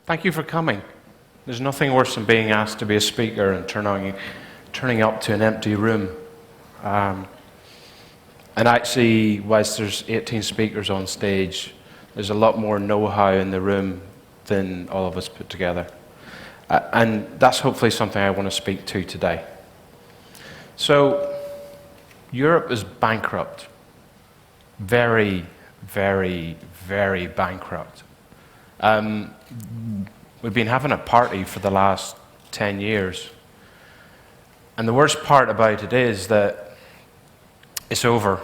Thank you for coming. There's nothing worse than being asked to be a speaker and turning up to an empty room. And actually, whilst there's 18 speakers on stage, there's a lot more know-how in the room than all of us put together. And that's hopefully something I want to speak to today. So, Europe is bankrupt. Very, very, very bankrupt. We've been having a party for the last 10 years. And the worst part about it is that it's over.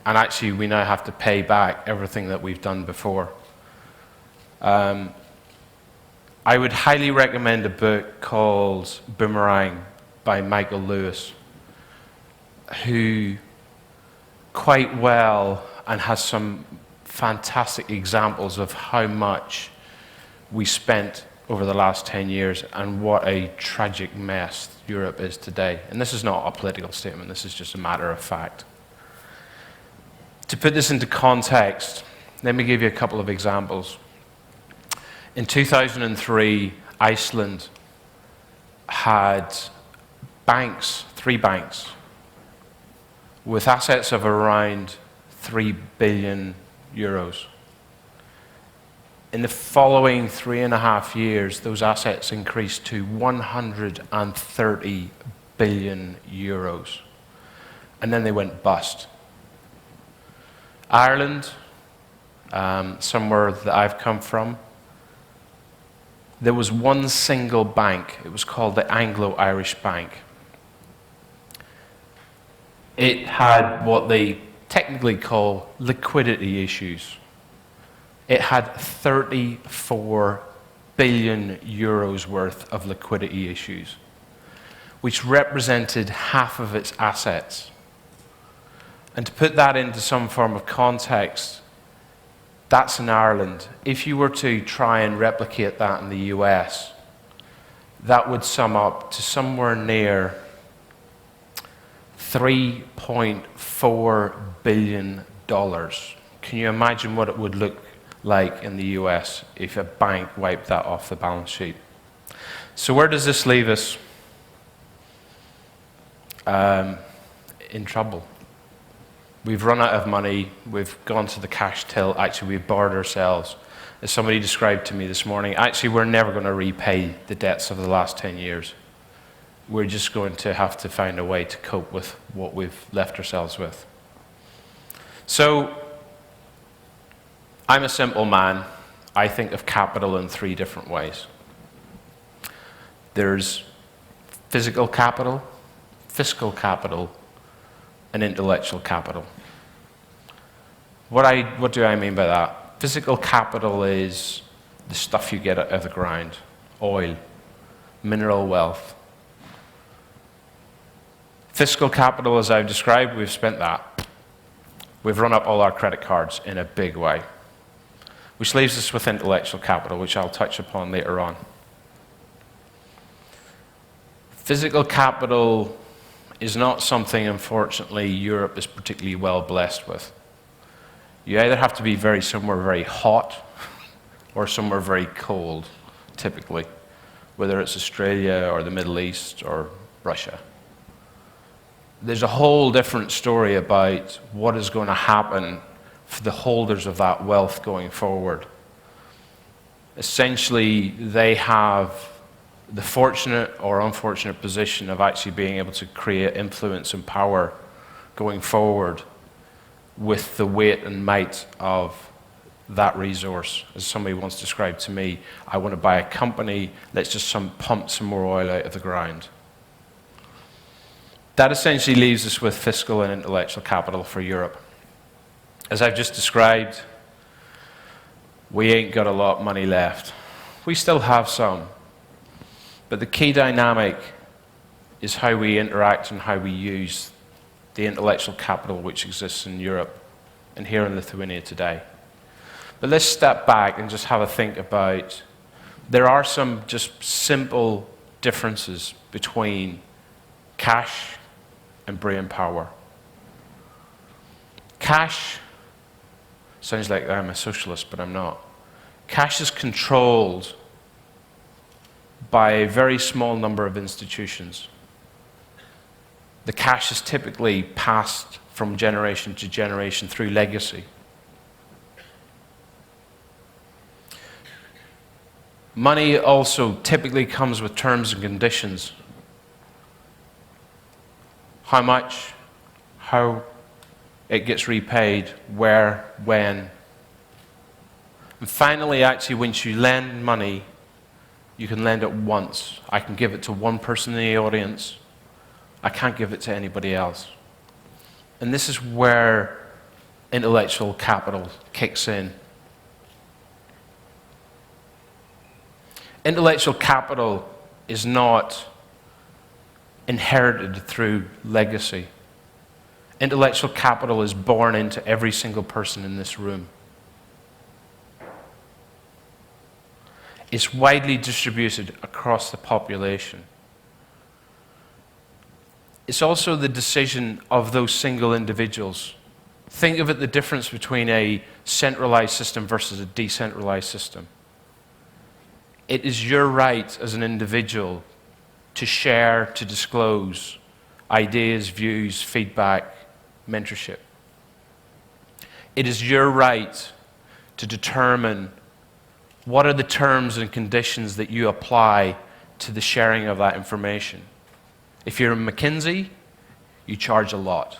And actually, we now have to pay back everything that we've done before. I would highly recommend a book called Boomerang by Michael Lewis, who quite well and has some fantastic examples of how much we spent over the last 10 years and what a tragic mess Europe is today. And this is not a political statement, this is just a matter of fact. To put this into context, let me give you a couple of examples. In 2003, Iceland had three banks, with assets of around 3 billion euros. In the following 3.5 years, those assets increased to 130 billion euros. And then they went bust. Ireland, somewhere that I've come from, there was one single bank. It was called the Anglo-Irish Bank. It had what they technically call liquidity issues. It had 34 billion euros worth of liquidity issues, which represented half of its assets. And to put that into some form of context, that's in Ireland. If you were to try and replicate that in the US, that would sum up to somewhere near $3.4 billion. Can you imagine what it would look like in the US if a bank wiped that off the balance sheet? So where does this leave us? In trouble. We've run out of money, we've gone to the cash till, actually we've borrowed ourselves. As somebody described to me this morning, actually we're never going to repay the debts of the last 10 years. We're just going to have to find a way to cope with what we've left ourselves with. So, I'm a simple man. I think of capital in 3 different ways. There's physical capital, fiscal capital, and intellectual capital. What do I mean by that? Physical capital is the stuff you get out of the ground, oil, mineral wealth. Fiscal capital, as I've described, we've spent that. We've run up all our credit cards in a big way, which leaves us with intellectual capital, which I'll touch upon later on. Physical capital is not something, unfortunately, Europe is particularly well blessed with. You either have to be somewhere very hot or somewhere very cold, typically, whether it's Australia or the Middle East or Russia. There's a whole different story about what is going to happen for the holders of that wealth going forward. Essentially, they have the fortunate or unfortunate position of actually being able to create influence and power going forward with the weight and might of that resource. As somebody once described to me, I want to buy a company, let's just pump some more oil out of the ground. That essentially leaves us with fiscal and intellectual capital for Europe. As I've just described, we ain't got a lot of money left. We still have some. But the key dynamic is how we interact and how we use the intellectual capital which exists in Europe and here in Lithuania today. But let's step back and just have a think about, there are some just simple differences between cash and brain power. Cash sounds like I'm a socialist, but I'm not. Cash is controlled by a very small number of institutions. The cash is typically passed from generation to generation through legacy. Money also typically comes with terms and conditions. How much, how it gets repaid, where, when. And finally, actually, once you lend money, you can lend it once. I can give it to one person in the audience. I can't give it to anybody else. And this is where intellectual capital kicks in. Intellectual capital is not inherited through legacy. Intellectual capital is born into every single person in this room. It's widely distributed across the population. It's also the decision of those single individuals. Think of it, the difference between a centralized system versus a decentralized system. It is your right as an individual to share, to disclose ideas, views, feedback, mentorship. It is your right to determine what are the terms and conditions that you apply to the sharing of that information. If you're in McKinsey, you charge a lot.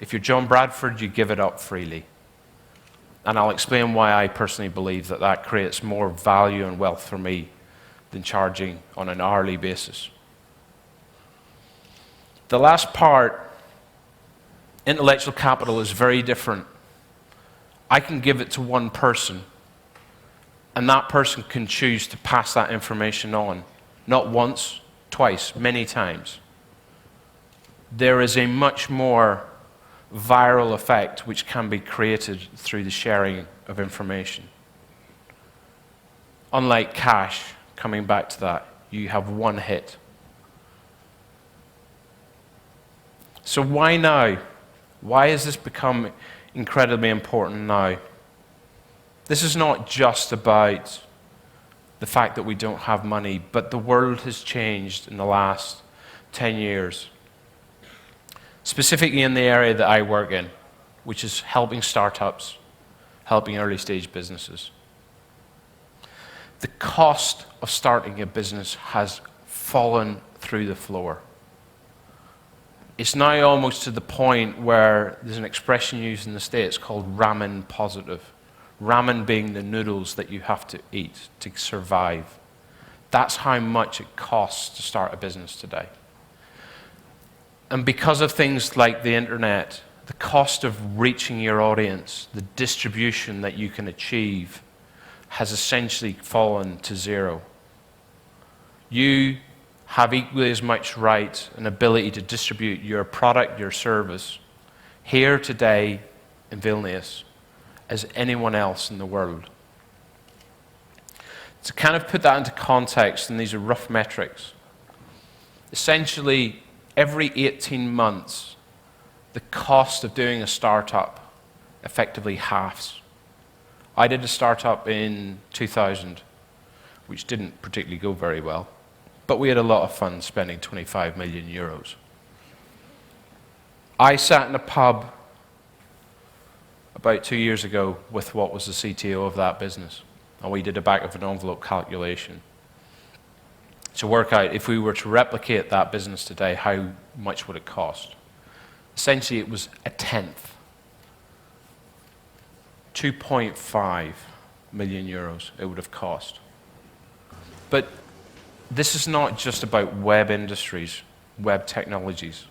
If you're Jon Bradford, you give it up freely. And I'll explain why I personally believe that that creates more value and wealth for me than charging on an hourly basis. The last part, intellectual capital, is very different. I can give it to one person, and that person can choose to pass that information on, not once, twice, many times. There is a much more viral effect which can be created through the sharing of information. Unlike cash, coming back to that, you have one hit. So why now? Why has this become incredibly important now? This is not just about the fact that we don't have money, but the world has changed in the last 10 years. Specifically in the area that I work in, which is helping startups, helping early stage businesses. The cost of starting a business has fallen through the floor. It's now almost to the point where there's an expression used in the States called ramen positive. Ramen being the noodles that you have to eat to survive. That's how much it costs to start a business today. And because of things like the internet, the cost of reaching your audience, the distribution that you can achieve, has essentially fallen to zero. You have equally as much right and ability to distribute your product, your service, here today in Vilnius, as anyone else in the world. To kind of put that into context, and these are rough metrics, essentially, every 18 months, the cost of doing a startup effectively halves. I did a startup in 2000, which didn't particularly go very well, but we had a lot of fun spending 25 million euros. I sat in a pub about 2 years ago with what was the CTO of that business, and we did a back of an envelope calculation to work out if we were to replicate that business today, how much would it cost? Essentially, it was a tenth. 2.5 million euros it would have cost. But this is not just about web industries, web technologies.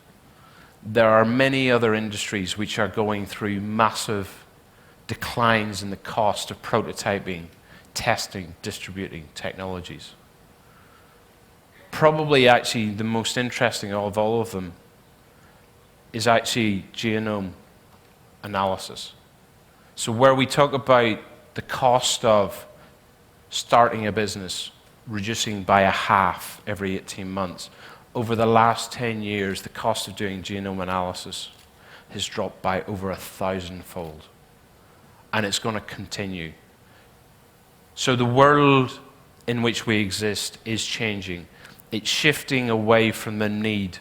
There are many other industries which are going through massive declines in the cost of prototyping, testing, distributing technologies. Probably actually the most interesting of all of them is actually genome analysis. So where we talk about the cost of starting a business reducing by a half every 18 months, over the last 10 years, the cost of doing genome analysis has dropped by over 1,000-fold. And it's going to continue. So the world in which we exist is changing. It's shifting away from the need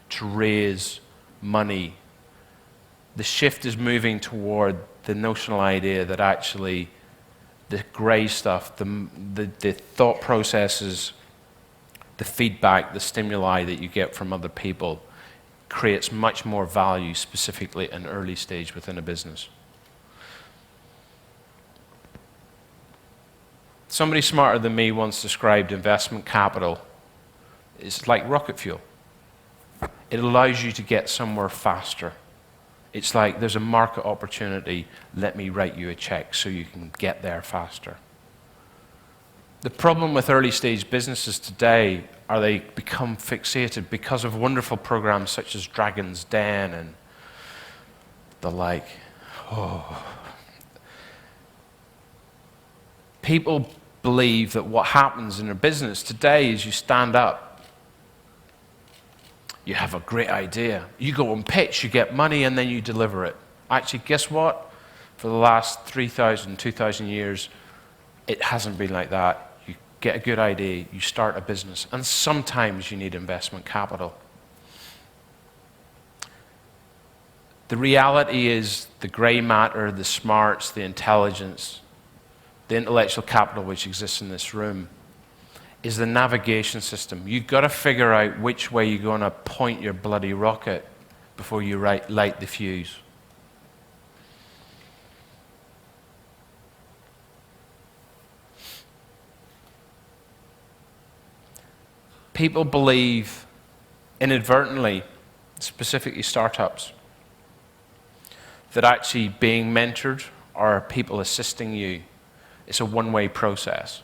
to raise money. The shift is moving toward the notional idea that actually the grey stuff, the thought processes, the feedback, the stimuli that you get from other people creates much more value, specifically in early stage within a business. Somebody smarter than me once described investment capital. It's like rocket fuel. It allows you to get somewhere faster. It's like there's a market opportunity, let me write you a check so you can get there faster. The problem with early stage businesses today are they become fixated because of wonderful programs such as Dragon's Den and the like. People believe that what happens in a business today is you stand up, you have a great idea, you go and pitch, you get money, and then you deliver it. Actually, guess what? For the last 3,000, 2,000 years, it hasn't been like that. You get a good idea, you start a business, and sometimes you need investment capital. The reality is the grey matter, the smarts, the intelligence, the intellectual capital which exists in this room is the navigation system. You've got to figure out which way you're going to point your bloody rocket before you light the fuse. People believe inadvertently, specifically startups, that actually being mentored or people assisting you, it's a one-way process.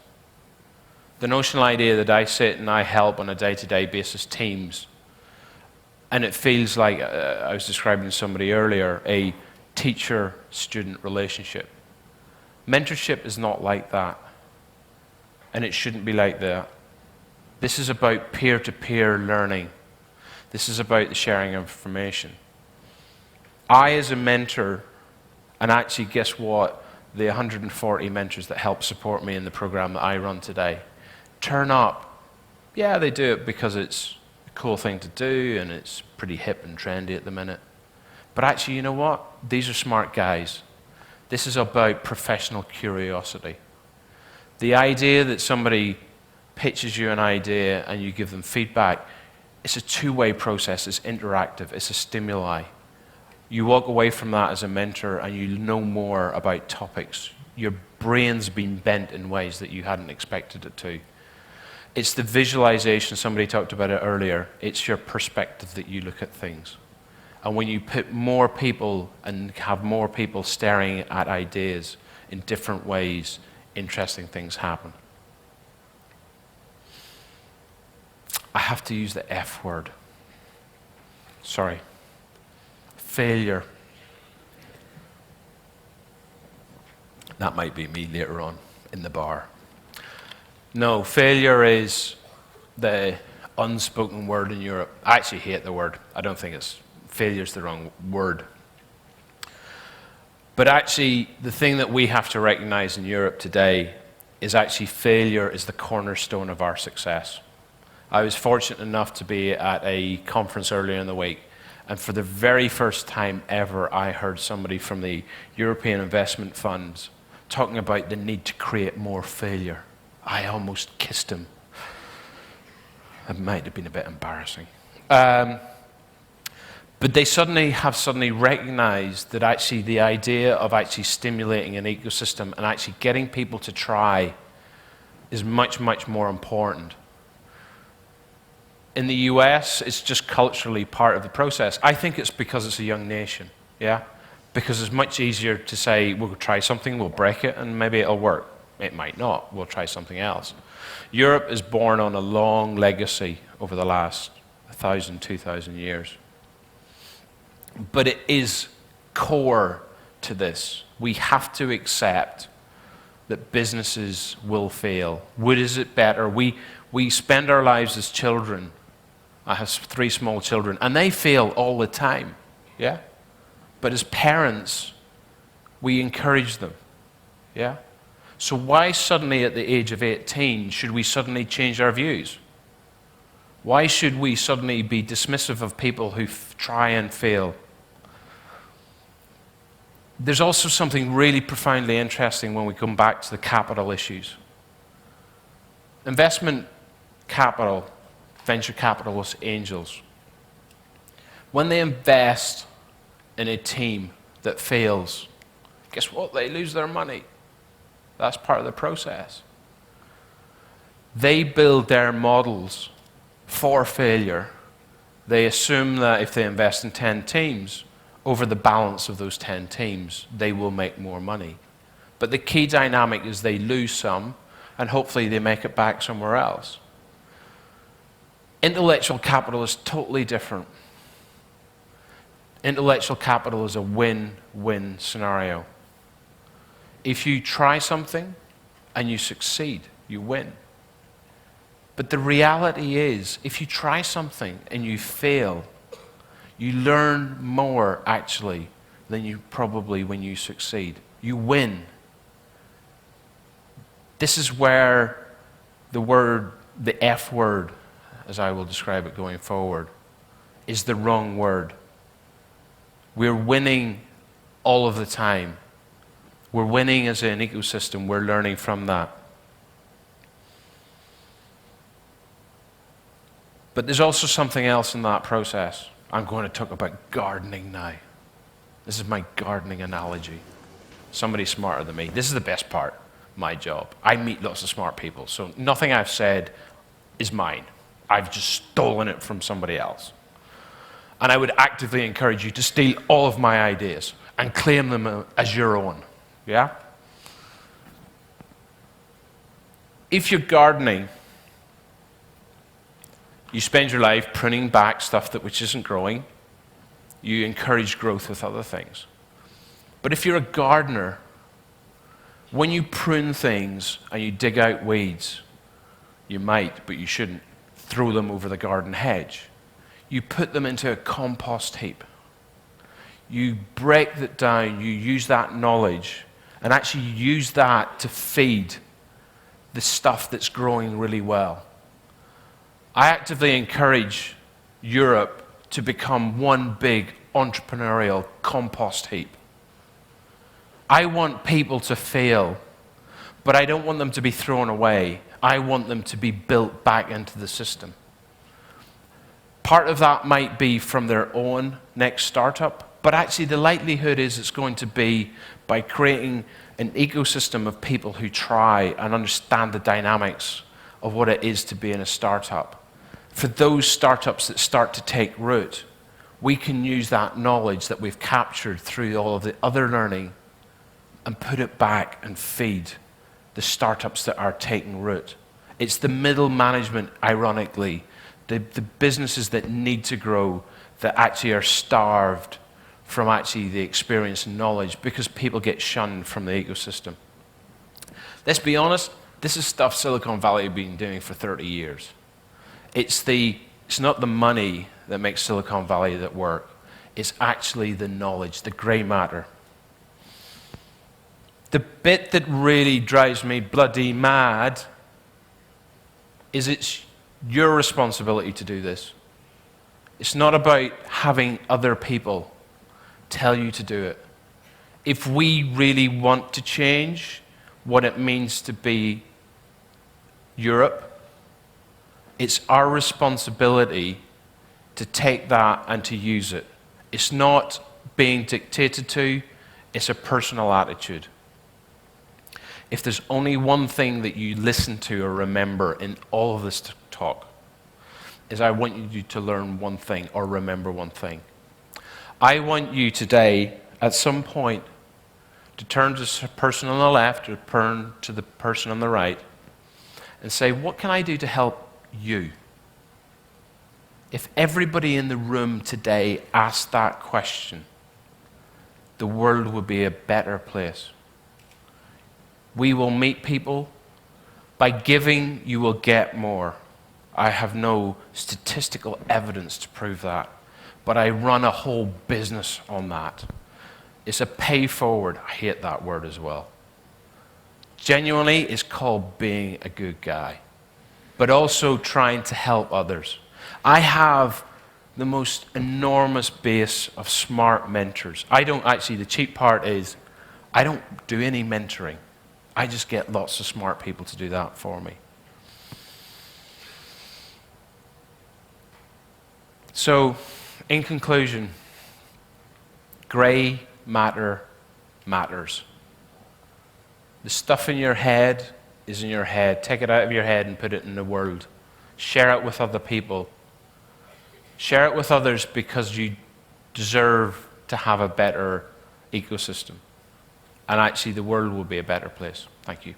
The notional idea that I sit and I help on a day-to-day basis teams, and it feels like, I was describing to somebody earlier, a teacher-student relationship. Mentorship is not like that, and it shouldn't be like that. This is about peer-to-peer learning. This is about the sharing of information. I, as a mentor, and actually guess what? The 140 mentors that help support me in the program that I run today, turn up. Yeah, they do it because it's a cool thing to do and it's pretty hip and trendy at the minute. But actually, you know what? These are smart guys. This is about professional curiosity. The idea that somebody pitches you an idea and you give them feedback, it's a two-way process, it's interactive, it's a stimuli. You walk away from that as a mentor and you know more about topics. Your brain's been bent in ways that you hadn't expected it to. It's the visualization, somebody talked about it earlier. It's your perspective that you look at things. And when you put more people and have more people staring at ideas in different ways, interesting things happen. I have to use the F word. Sorry. Failure. That might be me later on in the bar. No, failure is the unspoken word in Europe. I actually hate the word. I don't think failure's the wrong word. But actually, the thing that we have to recognize in Europe today is actually failure is the cornerstone of our success. I was fortunate enough to be at a conference earlier in the week, and for the very first time ever, I heard somebody from the European investment funds talking about the need to create more failure. I almost kissed him. It might have been a bit embarrassing. But they suddenly recognized that actually the idea of actually stimulating an ecosystem and actually getting people to try is much, much more important. In the US, it's just culturally part of the process. I think it's because it's a young nation, yeah? Because it's much easier to say, we'll try something, we'll break it, and maybe it'll work. It might not, we'll try something else. Europe is born on a long legacy over the last 1,000, 2,000 years. But it is core to this. We have to accept that businesses will fail. Would is it better? We spend our lives as children. I have 3 small children, and they fail all the time, yeah? But as parents, we encourage them, yeah? So why suddenly at the age of 18 should we suddenly change our views? Why should we suddenly be dismissive of people who try and fail? There's also something really profoundly interesting when we come back to the capital issues. Investment capital, venture capitalists, angels, when they invest in a team that fails, guess what? They lose their money. That's part of the process. They build their models for failure. They assume that if they invest in 10 teams, over the balance of those 10 teams, they will make more money. But the key dynamic is they lose some, and hopefully they make it back somewhere else. Intellectual capital is totally different. Intellectual capital is a win-win scenario. If you try something and you succeed, you win. But the reality is, if you try something and you fail, you learn more actually than you probably when you succeed. You win. This is where the F word, as I will describe it going forward, is the wrong word. We're winning all of the time. We're winning as an ecosystem. We're learning from that. But there's also something else in that process. I'm going to talk about gardening now. This is my gardening analogy. Somebody smarter than me. This is the best part, my job. I meet lots of smart people, so nothing I've said is mine. I've just stolen it from somebody else. And I would actively encourage you to steal all of my ideas and claim them as your own. Yeah? If you're gardening, you spend your life pruning back stuff which isn't growing. You encourage growth with other things. But if you're a gardener, when you prune things and you dig out weeds, you might, but you shouldn't, throw them over the garden hedge. You put them into a compost heap. You break that down, you use that knowledge, and actually use that to feed the stuff that's growing really well. I actively encourage Europe to become one big entrepreneurial compost heap. I want people to fail, but I don't want them to be thrown away. I want them to be built back into the system. Part of that might be from their own next startup, but actually the likelihood is it's going to be by creating an ecosystem of people who try and understand the dynamics of what it is to be in a startup. For those startups that start to take root, we can use that knowledge that we've captured through all of the other learning and put it back and feed the startups that are taking root. It's the middle management, ironically, the businesses that need to grow, that actually are starved from actually the experience and knowledge because people get shunned from the ecosystem. Let's be honest, this is stuff Silicon Valley have been doing for 30 years. It's not the money that makes Silicon Valley that work. It's actually the knowledge, the gray matter. The bit that really drives me bloody mad is it's your responsibility to do this. It's not about having other people tell you to do it. If we really want to change what it means to be Europe, it's our responsibility to take that and to use it. It's not being dictated to, it's a personal attitude. If there's only one thing that you listen to or remember in all of this talk, is I want you to learn one thing or remember one thing. I want you today, at some point, to turn to the person on the left or turn to the person on the right and say, what can I do to help you? If everybody in the room today asked that question, the world would be a better place. We will meet people. By giving, you will get more. I have no statistical evidence to prove that, but I run a whole business on that. It's a pay forward. I hate that word as well. Genuinely, it's called being a good guy, but also trying to help others. I have the most enormous base of smart mentors. I don't actually, the cheap part is, I don't do any mentoring. I just get lots of smart people to do that for me. So, in conclusion, grey matter matters. The stuff in your head is in your head. Take it out of your head and put it in the world. Share it with other people. Share it with others because you deserve to have a better ecosystem. And actually, the world will be a better place. Thank you.